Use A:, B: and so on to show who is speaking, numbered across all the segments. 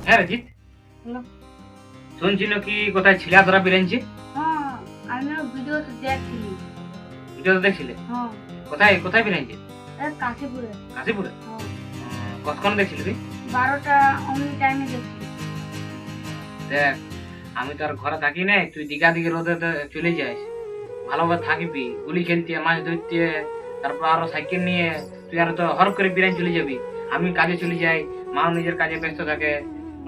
A: হ্যাঁ রজিত,
B: হ্যালো।
A: শুনছি নাকি কোথায় ছিলা ধরা বেরিয়েছে?
B: হ্যাঁ, আমিও ভিডিও দেখছি।
A: ভিডিও তো দেখছিলে?
B: হ্যাঁ,
A: কোথায় কোথায় বেরিয়েছে?
B: এই কাশীপুরে।
A: কাশীপুরে?
B: হ্যাঁ,
A: কতক্ষণ দেখছিলি তুই?
B: 12টা অমনি টাইমে দেখছি।
A: দেখ, আমি তো আর ঘরে থাকি না, তুই দিঘা দিকে রোদে চলে যাস, ভালোভাবে থাকবি, গুলি খেলতে, মাছ ধরতে, তারপর আরো সাইকেল নিয়ে তুই আর তো হর করে বিরান চলে যাবি। আমি কাজে চলে যাই, মাও নিজের কাজে ব্যস্ত থাকে,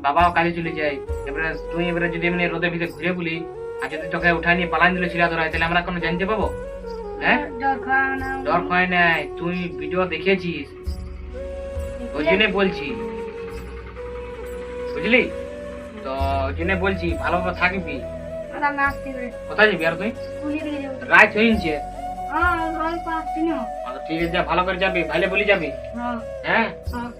A: বাবাও কাজে চলে যায়। এবারে তুই এবারে যদি এমনি রোদের ভিতরে ঘুরে বলি, আর যদি তোকে উঠাই নিয়ে পালান দিলে ছিলা ধরা, তাহলে আমরা কোনো জানতে পাবো? হ্যাঁ,
B: ডর খাওয়া না।
A: ডর হয় নাই, তুই ভিডিও দেখেছিস, ওই জন্য বলছি, বুঝলি তো? ওই জন্য বলছি ভালোভাবে থাকবি।
B: ওরা নাচতে করে।
A: কোথায় যাবি আর তুই?
B: স্কুলে দিয়ে যাবো।
A: রাত হয়েছে।
B: হ্যাঁ, ঘর পাচ্ছি না।
A: ঠিক আছে, যা, ভালো করে যাবি, ভাইলে বলি যাবি।
B: হ্যাঁ,
A: হ্যাঁ,
B: হ্যাঁ।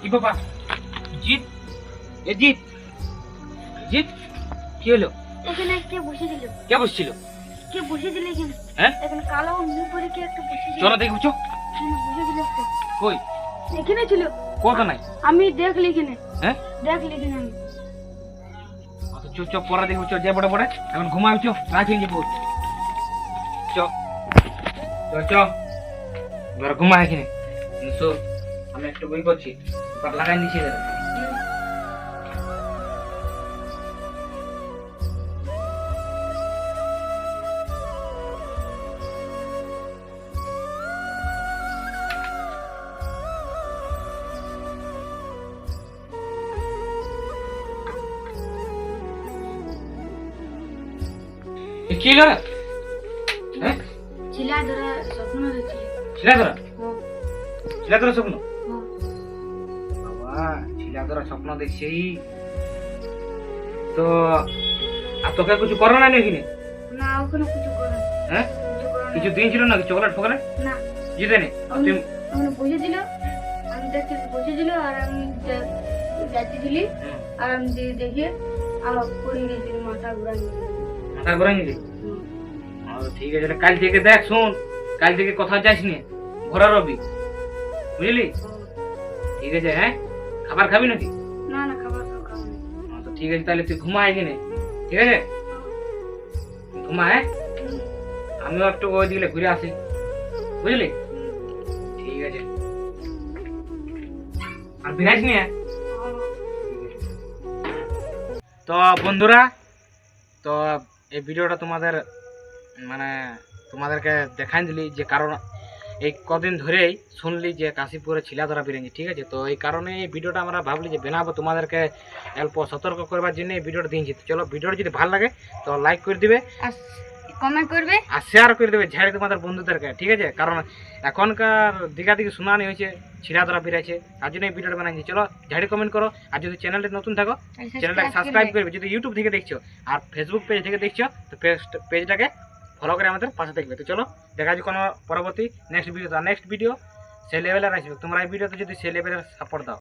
A: কি বাবা? জিৎ, এ জিৎ, জিৎ, কি হলো?
B: এখানে কে বসে দিল?
A: কে বসছিল?
B: কে বসে দিল এখানে?
A: হ্যাঁ,
B: এখানে কালো মুখ পরে কে একটা বসে দিল?
A: চলো দেখবো, চো।
B: এখানে বসে দিল একটা।
A: কই?
B: এখানে ছিল।
A: কথা নাই।
B: আমি দেখলি এখানে।
A: হ্যাঁ,
B: দেখলি এখানে আমি।
A: চো চো, পরে দেখবো, চো, যে বড় বড় এখন ঘুমাবি, চো, রাত হয়ে যাবো, চো চো চো, এবার ঘুমা এখানে। শো, আমি একটু বই করছি, লাগাই নিচে যাবে। কি হলো? হ্যাঁ,
B: ছিলা ধরে স্বপ্ন দেখছি।
A: ছিলা ধরা?
B: হ্যাঁ,
A: ছিলা ধরা স্বপ্ন?
B: হ্যাঁ।
A: বাবা, ছিলা ধরা স্বপ্ন দেখছি তো? আর তোকে কিছু করো না নাকি?
B: না, ওখানে কিছু করে না।
A: হ্যাঁ,
B: কিছু করে না।
A: কিছু দিয়েছিল নাকি? চকলেট ফকলেট
B: না,
A: জিতে নে?
B: আমি ওখানে বসে দিল। আমি দেখতে বসে দিল আর আমি যাচ্ছিলি আর আমি দেখি আর পড়ে গেছি, মাথা ঘুরাই
A: মাথা ঘুরে নিলি? ঠিক আছে, কাল থেকে দেখ, শোন, কাল থেকে কথা যাস নি, ঘোরা রবি, বুঝলি? ঠিক আছে, হ্যাঁ, খাবার খাবি নাকি?
B: না না, খাবার খাবো না।
A: তো ঠিক আছে, তাহলে তুই ঘুমা এখানে, ঠিক আছে? ঘুমা, হ্যাঁ, আমিও একটু ওই দিকে ঘুরে আসি, বুঝলি? ঠিক আছে, আর বিরাজ নিয়ে। তো বন্ধুরা, তো এই ভিডিওটা তোমাদের মানে তোমাদেরকে দেখাই দিলি, যে কারণ এই কদিন ধরেই শুনলি যে কাশীপুরে ছিলা ধরা বেরিয়েছে, ঠিক আছে? তো এই কারণে এই ভিডিওটা আমরা ভাবলি যে বানাবো, তোমাদেরকে অল্প সতর্ক করবার জন্য এই ভিডিওটা দিয়েছি। তো চলো, ভিডিওটা যদি ভালো লাগে তো লাইক করে দিবে,
B: আর কমেন্ট করবে,
A: আর শেয়ার করে দেবে ঝাড়ে তোমাদের বন্ধুদেরকে, ঠিক আছে? কারণ এখনকার দিঘা দিকে শুনানি হয়েছে ছিলা ধরা বেরিয়েছে, তার জন্য এই ভিডিওটা বানাইছি। চলো, ঝাড়ে কমেন্ট করো, আর যদি চ্যানেলটা নতুন থাকো চ্যানেলটাকে সাবস্ক্রাইব করবে, যদি ইউটিউব থেকে দেখছো আর ফেসবুক পেজ থেকে দেখছো তো পেজটাকে ফলো করে আমাদের পাশে থাকবে। তো চলো, দেখা যাচ্ছে কোনো পরবর্তী নেক্সট ভিডিও। সেই লেভেলের আসবে, তোমরা এই ভিডিওতে যদি সেই লেভেলের সাপোর্ট দাও।